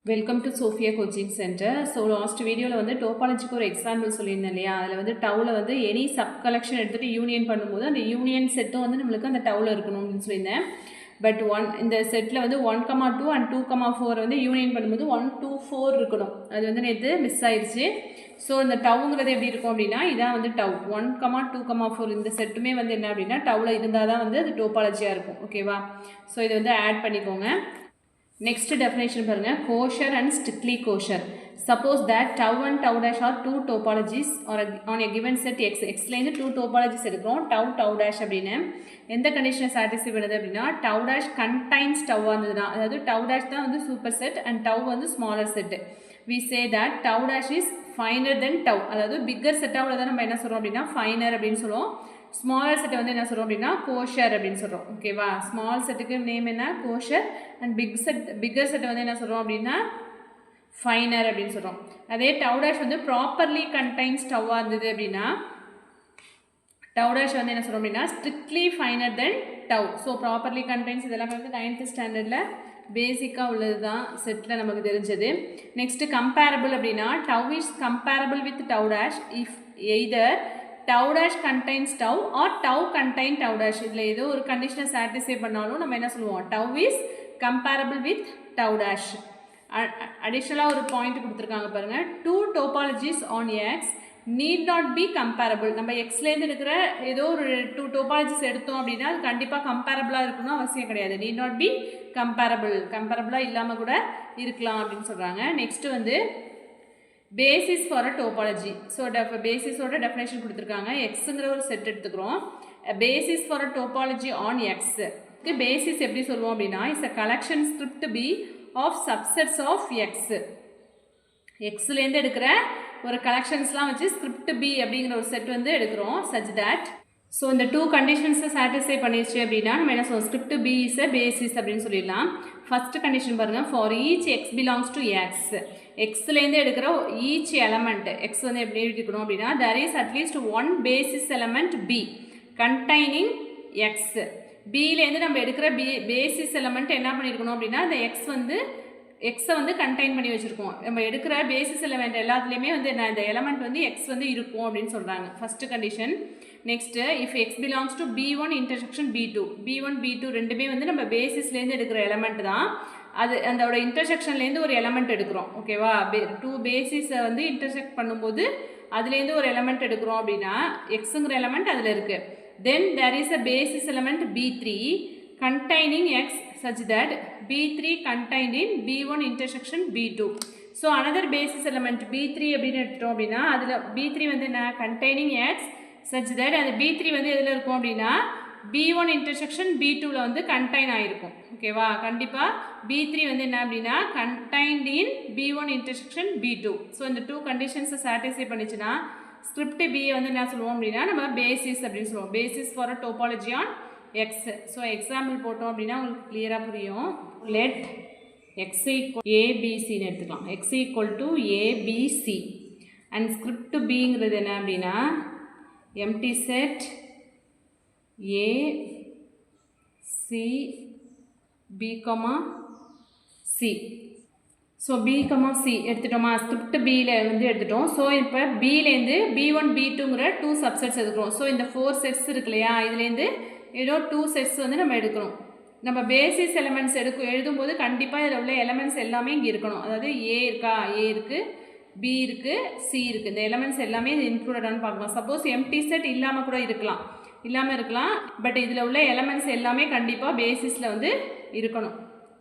Welcome to Sophia coaching centre. So last வீடியோவில் வந்து டோபாலஜிக்கு ஒரு எக்ஸாம்பிள் சொல்லியிருந்தேன் இல்லையா? அதில் வந்து டவுவில் வந்து எனி சப் கலெக்ஷன் எடுத்துகிட்டு யூனியன் பண்ணும்போது அந்த யூனியன் செட்டும் வந்து நம்மளுக்கு அந்த டவுவில் இருக்கணும் அப்படின்னு சொல்லியிருந்தேன். பட் இந்த செட்டில் வந்து 1,2 அண்ட் 2,4 வந்து யூனியன் பண்ணும்போது 1, 2, 4 இருக்கணும். அது வந்து நேற்று மிஸ் ஆயிடுச்சு. ஸோ இந்த டவுங்கிறது எப்படி இருக்கும் அப்படின்னா, இதான் வந்து டவ் 1, 2, 4 இந்த செட்டுமே வந்து என்ன அப்படின்னா டவுவில் இருந்தால் தான் வந்து அது டோபாலஜியாக இருக்கும். ஓகேவா? ஸோ இதை வந்து ஆட் பண்ணிக்கோங்க. Next definition பாருங்க, kosher and strictly kosher. Suppose that tau and tau dash are two topologies on a given set x. Xல இருந்து 2 topologies எடுக்கிறோம். tau dash அப்படின்னு எந்த கண்டிஷனை சாட்டிஸ்ஃபை பண்ணுது அப்படின்னா, tau dash contains tau இருந்ததுன்னா, அதாவது tau dash தான் வந்து சூப்பர் செட் அண்ட் tau வந்து smaller set. We say that tau dash is finer than tau. அதாவது பிக்கர் செட்டாக உள்ளதை நம்ம என்ன சொல்கிறோம் அப்படின்னா ஃபைனர் அப்படின்னு சொல்லுவோம். ஸ்மாலர் செட்டை வந்து என்ன சொல்கிறோம் அப்படின்னா கோஷர் அப்படின்னு சொல்கிறோம். ஓகேவா? ஸ்மால் செட்டுக்கு நேம் என்ன? கோஷர். அண்ட் பிக்கர் செட்டை வந்து என்ன சொல்கிறோம் அப்படின்னா ஃபைனர் அப்படின்னு சொல்கிறோம். அதே டவு டேஷ் வந்து ப்ராப்பர்லி கண்டைன்ஸ் டவ்வாக இருந்தது அப்படின்னா டவு டேஷ் வந்து என்ன சொல்கிறோம் அப்படின்னா ஸ்ட்ரிக்ட்லி ஃபைனர் தென் டவ். ஸோ ப்ராப்பர்லி கண்டைன்ஸ் இதெல்லாம் வந்து 9th ஸ்டாண்டர்டில் பேசிக்காக உள்ளது தான் செட்டில் நமக்கு தெரிஞ்சது. நெக்ஸ்ட்டு கம்பேரபிள் அப்படின்னா tau is comparable with tau dash if either tau dash contains tau or tau contain tau dash. இதில் ஏதோ ஒரு கண்டிஷனை சாட்டிஸ்ஃபை பண்ணாலும் நம்ம என்ன சொல்லுவோம்? tau is comparable with tau dash. அடிஷ்னலாக ஒரு பாயிண்ட் கொடுத்துருக்காங்க பாருங்கள். 2 topologies on x need not be comparable. நம்ம எக்ஸ்லேருந்து இருக்கிற ஏதோ ஒரு 2 topologies எடுத்தோம் அப்படின்னா அது கண்டிப்பாக கம்பேரபிளாக இருக்கணும் அவசியம் கிடையாது. need not be comparable. கம்பேரபிளாக இல்லாமல் கூட இருக்கலாம் அப்படின்னு சொல்கிறாங்க. நெக்ஸ்ட்டு வந்து basis for a topology. So பேசிஸோட டெஃபினேஷன் கொடுத்துருக்காங்க. எக்ஸுங்கிற ஒரு செட் எடுத்துக்கிறோம். Basis for a topology on X. Basis எப்படி சொல்லுவோம் அப்படின்னா it's a collection script B of subsets of X. எக்ஸ்லேருந்து எடுக்கிற ஒரு கலெக்ஷன்ஸ்லாம் வச்சு ஸ்கிரிப்ட் பி அப்படிங்கிற ஒரு செட் வந்து எடுக்கிறோம். சச் தட் ஸோ இந்த 2 கண்டிஷன்ஸை சாட்டிஸ்ஃபை பண்ணிடுச்சு அப்படின்னா நம்ம என்ன சொல்லுவோம்? Script B is a basis அப்படின்னு சொல்லிடலாம். ஃபஸ்ட்டு கண்டிஷன் பாருங்கள், for each x belongs to X. எக்ஸ்லேருந்து எடுக்கிற ஈச் எலமெண்ட் எக்ஸ் வந்து எப்படி எடுக்கணும் அப்படின்னா there is at least 1 basis element B containing x. பியிலேருந்து நம்ம எடுக்கிற பேசிஸ் எலமெண்ட் என்ன பண்ணியிருக்கணும் அப்படின்னா இந்த எக்ஸை வந்து கண்டைன் பண்ணி வச்சுருக்கோம். நம்ம எடுக்கிற பேசிஸ் எலமெண்ட் எல்லாத்துலேயுமே வந்து இந்த எலமெண்ட் வந்து எக்ஸ் வந்து இருக்கும் அப்படின்னு சொல்கிறாங்க. First condition. Next if X belongs to B1 intersection B2. B1 B2 ரெண்டுமே வந்து நம்ம பேசிஸ்லேருந்து எடுக்கிற எலமெண்ட் தான். அது அதோட இன்டர்செக்ஷன்லேருந்து ஒரு எலமெண்ட் எடுக்கிறோம். ஓகேவா? 2 பேசிஸை வந்து இன்டர்செக்ட் பண்ணும்போது அதுலேருந்து ஒரு எலமெண்ட் எடுக்கிறோம் அப்படின்னா எக்ஸுங்கிற எலமெண்ட் அதில் இருக்குது. Then there is a basis element B3 containing x such that B3 contained in B1 intersection B2. So another basis element B3 அப்படின்னு எடுத்துட்டோம் அப்படின்னா அதில் B3 வந்து என்ன? containing x such that அந்த B3 வந்து எதில் இருக்கும் அப்படின்னா B1 intersection B2வில் வந்து கண்டைன் ஆகிருக்கும். ஓகேவா? கண்டிப்பாக B3 வந்து என்ன அப்படின்னா contained in B1 intersection B2. So இந்த 2 கண்டிஷன்ஸை சாட்டிஸ்ஃபை பண்ணிச்சுன்னா ஸ்கிரிப்ட் B வந்து என்ன சொல்லுவோம் அப்படின்னா நம்ம பேசிஸ் அப்படின்னு சொல்லுவோம். Basis for a topology on X. So example போட்டோம் அப்படின்னா உங்களுக்கு கிளியராக புரியும். லெட் எக்ஸ் ஈக்குவல் ஏபிசின்னு எடுத்துக்கலாம். X equal to ABC and script பிங்கிறது என்ன அப்படின்னா empty set A C B comma C. So B comma C எடுத்துட்டோமா? ஸ்கிரிப்ட் பியில் வந்து எடுத்துட்டோம். ஸோ இப்போ பியிலேருந்து B1 B2ங்கிற 2 சப்செட்ஸ் எடுக்கிறோம். ஸோ இந்த 4 செட்ஸ் இருக்கு இல்லையா? இதுலேருந்து ஏதோ 2 செட்ஸ் வந்து நம்ம எடுக்கிறோம். நம்ம பேசிஸ் எலமெண்ட்ஸ் எழுதும்போது கண்டிப்பாக இதில் உள்ள எலமெண்ட்ஸ் எல்லாமே இங்கே இருக்கணும். அதாவது ஏ இருக்கா? ஏ இருக்குது, பி இருக்குது, சி இருக்குது. இந்த எலமெண்ட்ஸ் எல்லாமே இது இன்க்ளூடடானு பார்க்கலாம். சப்போஸ் எம்டி செட் இல்லாமல் கூட இருக்கலாம். பட் இதில் உள்ள எலமெண்ட்ஸ் எல்லாமே கண்டிப்பாக பேசிஸில் வந்து இருக்கணும்.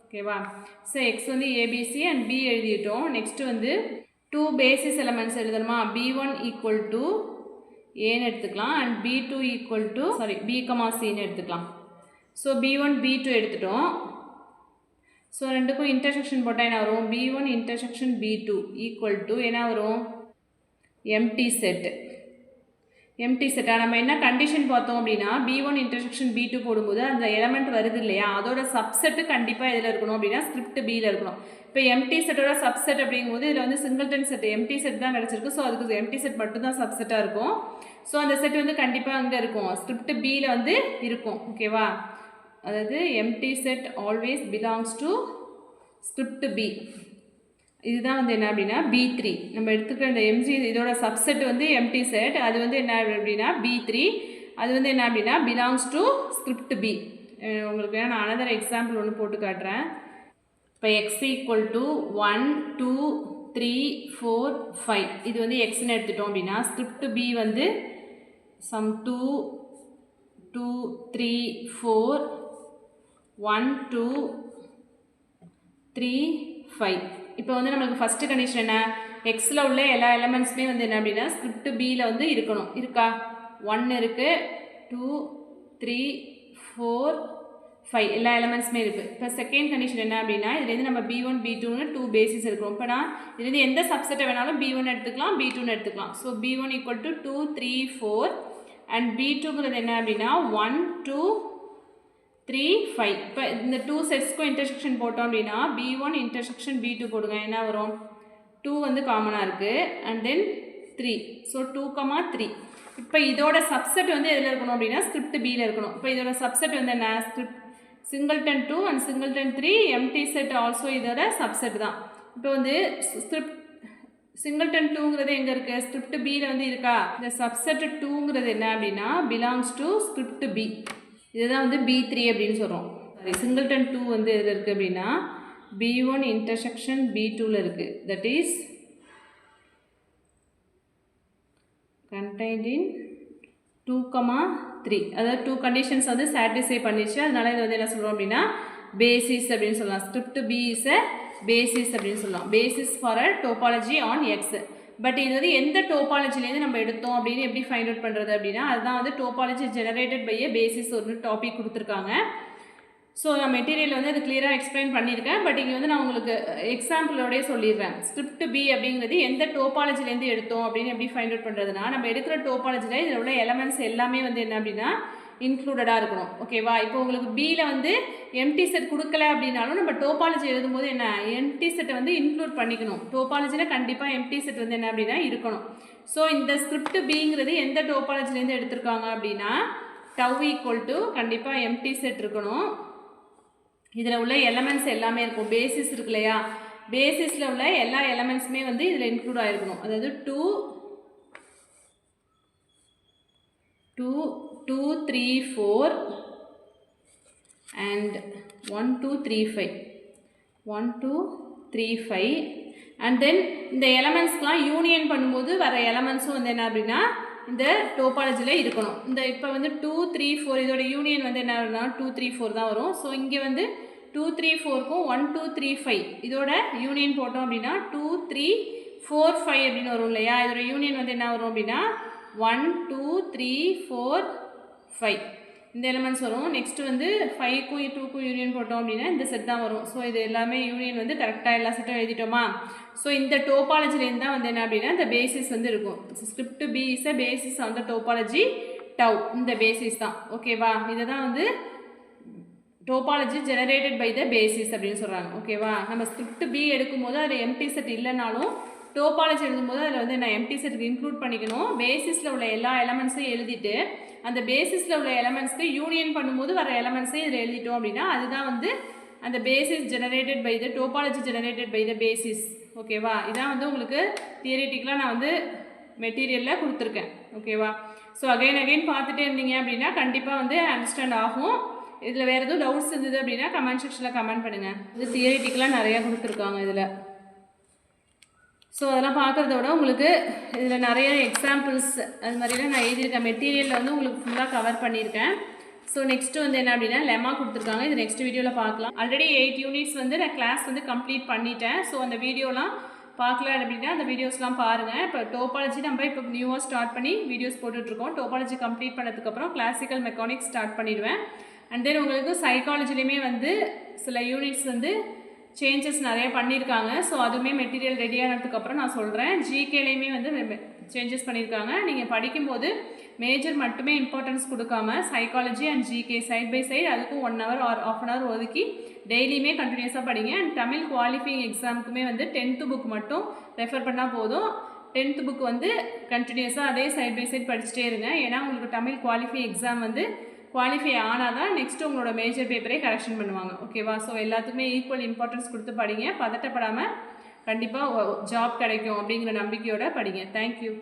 ஓகேவா? ஸோ எக்ஸ் வந்து ஏபிசி அண்ட் பி எழுதிட்டோம். நெக்ஸ்ட்டு வந்து 2 பேசிஸ் எலமெண்ட்ஸ் எழுதணுமா? B1 ஈக்குவல் டு ஏன்னு எடுத்துக்கலாம் and B2 equal to B comma சின்னு எடுத்துக்கலாம். ஸோ B1 B2 எடுத்துட்டோம். ஸோ ரெண்டுக்கும் இன்டர்செக்ஷன் போட்டால் என்ன வரும்? B1 intersection B2 equal to என்ன வரும்? Empty set. எம்டி செட்டாக நம்ம என்ன கண்டிஷன் பார்த்தோம் அப்படின்னா B1 இன்டர்செக்ஷன் B2 போடும்போது அந்த எலமெண்ட் வருது இல்லையா? அதோட சப்செட்டு கண்டிப்பாக எதில் இருக்கணும் அப்படின்னா ஸ்கிரிப்ட் பியில் இருக்கணும். இப்போ எம்டி செட்டோட சப்செட் அப்படிங்கும்போது இதில் வந்து சிங்கிள்டன் செட் எம்டி செட் தான் கிடச்சிருக்கு. ஸோ அதுக்கு எம்டி செட் மட்டும்தான் சப்செட்டாக இருக்கும். ஸோ அந்த செட் வந்து கண்டிப்பாக அங்கே இருக்கும், ஸ்கிரிப்ட் பியில் வந்து இருக்கும். ஓகேவா? அதாவது empty set always belongs to script B. இதுதான் வந்து என்ன அப்படின்னா B3. நம்ம எடுத்துக்கிற இந்த எம்ஜி இதோட சப்செட் வந்து எம்டி செட், அது வந்து என்ன அப்படின்னா B3. அது வந்து என்ன அப்படின்னா பிலாங்ஸ் டு ஸ்கிரிப்ட் பி. உங்களுக்கு நான் அனதர் எக்ஸாம்பிள் ஒன்று போட்டு காட்டுறேன். இப்போ எக்ஸ் ஈக்குவல் டு 1 2 3 4 5 இது வந்து எக்ஸ்ன்னு எடுத்துட்டோம் அப்படின்னா ஸ்கிரிப்ட் பி வந்து சம் 2 2 3 4 1 2 3 5. இப்போ வந்து நம்மளுக்கு ஃபஸ்ட்டு கண்டிஷன் என்ன, எக்ஸில் உள்ள எல்லா எலமெண்ட்ஸுமே வந்து என்ன அப்படின்னா ஸ்கிரிப்ட் பியில் வந்து இருக்கணும். இருக்கா? 1 இருக்குது, 2 3 4 5 எல்லா எலமெண்ட்ஸுமே இருக்குது. இப்போ செகண்ட் கண்டிஷன் என்ன அப்படின்னா இதுலேருந்து நம்ம B1 B2ன்னு 2 பேசிஸ் இருக்கும். இப்போ நான் இதுலேருந்து எந்த சப்செட்டை வேணாலும் B1 எடுத்துக்கலாம், B2ன்னு எடுத்துக்கலாம். So B1 equal to 2 3 4 and B2ங்கிறது என்ன அப்படின்னா 1 2 3 5. இப்போ இந்த 2 செட்ஸ்க்கும் இன்டர்செக்ஷன் போட்டோம் அப்படின்னா B1 இன்டர்செக்ஷன் B2 போடுங்க. என்ன வரும்? 2 வந்து காமனாக இருக்குது அண்ட் தென் 3. ஸோ 2, 3. இப்போ இதோட சப்செட் வந்து எதில் இருக்கணும் அப்படின்னா ஸ்கிரிப்ட் பியில் இருக்கணும். இப்போ இதோட சப்செட் வந்து என்ன, script singleton 2 and singleton 3 empty set also இதோட சப்செட் தான். இப்போ வந்து ஸ்கிரிப்ட் சிங்கிள்டன் 2ங்கிறது எங்கே இருக்குது? ஸ்கிரிப்ட் பியில் வந்து இருக்கா? இந்த சப்செட் 2ங்கிறது என்ன அப்படின்னா பிலாங்ஸ் டு ஸ்கிரிப்ட் பி. இதுதான் வந்து B3 அப்படின்னு சொல்கிறோம். சாரி, சிங்கிள்டன் 2 வந்து எதில் இருக்குது அப்படின்னா B1 இன்டர்செக்ஷன் B2ல் இருக்குது. That is contained in 2, 3. அதாவது 2 கண்டிஷன்ஸ் வந்து சாட்டிஸ்ஃபை பண்ணிச்சு. அதனால இது வந்து என்ன சொல்கிறோம் அப்படின்னா பேசிஸ் அப்படின்னு சொல்லலாம். Script B is a basis அப்படின்னு சொல்லலாம். Basis for a topology on X. But இது வந்து எந்த டோபாலஜிலேருந்து நம்ம எடுத்தோம் அப்படின்னு எப்படி ஃபைண்ட் அவுட் பண்ணுறது அப்படின்னா அதுதான் வந்து topology generated by a basis ஒரு டாபிக் கொடுத்துருக்காங்க. ஸோ நான் மெட்டீரியல் வந்து அது கிளியராக எக்ஸ்பிளைன் பண்ணியிருக்கேன். பட் இங்கே வந்து நான் உங்களுக்கு எக்ஸாம்பிளோடய சொல்லிடுறேன். ஸ்கிரிப்ட் பி அப்படிங்கிறது எந்த டோபாலஜிலேருந்து எடுத்தோம் அப்படின்னு எப்படி ஃபைண்ட் அவுட் பண்ணுறதுனா நம்ம எடுக்கிற டோபாலஜியில் இதில் உள்ள எலமெண்ட்ஸ் எல்லாமே வந்து என்ன அப்படின்னா இன்க்ளூடடாக இருக்கணும். ஓகேவா? இப்போ உங்களுக்கு பியில் வந்து எம்டி செட் கொடுக்கல அப்படின்னாலும் நம்ம டோபாலஜி எழுதும்போது என்ன எம்டி செட்டை வந்து இன்க்ளூட் பண்ணிக்கணும். டோபாலஜியில் கண்டிப்பாக எம்டி செட் வந்து என்ன அப்படின்னா இருக்கணும். ஸோ இந்த ஸ்கிரிப்ட் பிங்கிறது எந்த டோபாலஜிலேருந்து எடுத்திருக்காங்க அப்படின்னா டவ் ஈக்குவல் டு கண்டிப்பாக எம்டி செட் இருக்கணும். இதில் உள்ள எலமெண்ட்ஸ் எல்லாமே இருக்கும். பேசிஸ் இருக்கு இல்லையா, பேசிஸில் உள்ள எல்லா எலமெண்ட்ஸுமே வந்து இதில் இன்க்ளூட் ஆகிருக்கணும். அதாவது 2 2 3 4 and 1 2 3 5 1 2 3 5 அண்ட் தென் இந்த எலமெண்ட்ஸ்க்கெலாம் யூனியன் பண்ணும்போது வர எலமெண்ட்ஸும் வந்து என்ன அப்படின்னா இந்த டோபாலஜியில் இருக்கணும். இந்த இப்போ வந்து 2 3 4 இதோட யூனியன் வந்து என்ன வரும்னா 2 3 4 தான் வரும். ஸோ இங்கே வந்து 2 3 4க்கும் 1 2 3 5 இதோட யூனியன் போட்டோம் அப்படின்னா 2 3 4 5 அப்படின்னு வரும் இல்லையா. இதோட யூனியன் வந்து என்ன வரும் அப்படின்னா 1 2 3 4 5 இந்த எலமெண்ட்ஸ் வரும். நெக்ஸ்ட் வந்து 5க்கும் 2க்கும் யூனியன் போட்டோம் அப்படின்னா இந்த செட் தான் வரும். ஸோ இது எல்லாமே யூனியன் வந்து கரெக்டாக எல்லா செட்டும் எழுதிட்டோமா. ஸோ இந்த டோபாலஜிலேருந்து தான் வந்து என்ன அப்படின்னா இந்த பேசிஸ் வந்து இருக்கும். Script B is a basis on the topology tau. இந்த பேசிஸ் தான். ஓகேவா? இதை தான் வந்து topology generated by the basis அப்படின்னு சொல்கிறாங்க. ஓகேவா? நம்ம ஸ்கிரிப்ட் பி எடுக்கும்போது அதில் எம்டி செட் இல்லைனாலும் டோபாலஜி எழுதும்போது அதில் வந்து நான் எம்டி செட்டுக்கு இன்க்ளூட் பண்ணிக்கணும். பேசிஸில் உள்ள எல்லா எலமெண்ட்ஸையும் எழுதிட்டு அந்த பேசிஸில் உள்ள எலமெண்ட்ஸ்க்கு யூனியன் பண்ணும்போது வர எலமெண்ட்ஸையும் இதில் எழுதிட்டோம் அப்படின்னா அதுதான் வந்து அந்த basis generated by the topology generated by the basis. ஓகேவா? இதான் வந்து உங்களுக்கு தியரிட்டிக்கலாக நான் வந்து மெட்டீரியலில் கொடுத்துருக்கேன். ஓகேவா? ஸோ அகைன் பார்த்துட்டே இருந்தீங்க அப்படின்னா கண்டிப்பாக வந்து அண்டர்ஸ்டாண்ட் ஆகும். இதில் வேறு எதுவும் டவுட்ஸ் இருந்தது அப்படின்னா கமெண்ட் செக்ஷனில் கமெண்ட் பண்ணுங்கள். இது தியரிட்டிக்கலாக நிறையா கொடுத்துருக்காங்க இதில். ஸோ அதெல்லாம் பார்க்குறத விட உங்களுக்கு இதில் நிறைய எக்ஸாம்பிள்ஸ் அது மாதிரிலாம் நான் எழுதியிருக்கேன். மெட்டீரியலில் வந்து உங்களுக்கு ஃபுல்லாக கவர் பண்ணியிருக்கேன். ஸோ நெக்ஸ்ட்டு வந்து என்ன அப்படின்னா லெமா கொடுத்துருக்காங்க. இது நெக்ஸ்ட் வீடியோவில் பார்க்கலாம். ஆல்ரெடி 8 யூனிட்ஸ் வந்து நான் கிளாஸ் வந்து கம்ப்ளீட் பண்ணிட்டேன். ஸோ அந்த வீடியோலாம் பார்க்கல அப்படின்னா அந்த வீடியோஸ்லாம் பாருங்கள். இப்போ டோபாலஜி நம்ம இப்போ நியூவாக ஸ்டார்ட் பண்ணி வீடியோஸ் போட்டுட்ருக்கோம். டோபாலஜி கம்ப்ளீட் பண்ணதுக்கப்புறம் கிளாசிக்கல் மெக்கானிக்ஸ் ஸ்டார்ட் பண்ணிடுவேன். அண்ட் தென் உங்களுக்கு சைக்காலஜிலையுமே வந்து சில யூனிட்ஸ் வந்து சேஞ்சஸ் நிறைய பண்ணியிருக்காங்க. ஸோ அதுவுமே மெட்டீரியல் ரெடி ஆனதுக்கப்புறம் நான் சொல்கிறேன். ஜிகேலையுமே வந்து சேஞ்சஸ் பண்ணியிருக்காங்க. நீங்கள் படிக்கும்போது மேஜர் மட்டுமே இம்பார்ட்டன்ஸ் கொடுக்காம psychology and GK side by side அதுக்கும் 1 hour ஆர் ½ hour ஒதுக்கி டெய்லியுமே கண்டினியூஸாக படிங்க. அண்ட் தமிழ் குவாலிஃபையிங் எக்ஸாமுக்குமே வந்து 10th புக் மட்டும் ரெஃபர் பண்ணால் போதும். 10th புக் வந்து கண்டினியூஸாக அதே சைட் பை சைட் படிச்சுட்டே இருங்க. ஏன்னா உங்களுக்கு தமிழ் குவாலிஃபை எக்ஸாம் வந்து குவாலிஃபை ஆனால் தான் நெக்ஸ்ட்டு உங்களோட மேஜர் பேப்பரே கரெக்ஷன் பண்ணுவாங்க. ஓகேவா? ஸோ எல்லாத்துக்குமே ஈக்குவல் இம்பார்ட்டன்ஸ் கொடுத்து படிங்க. பதட்டப்படாமல் கண்டிப்பாக ஜாப் கிடைக்கும் அப்படிங்கிற நம்பிக்கையோட படிங்க. தேங்க்யூ.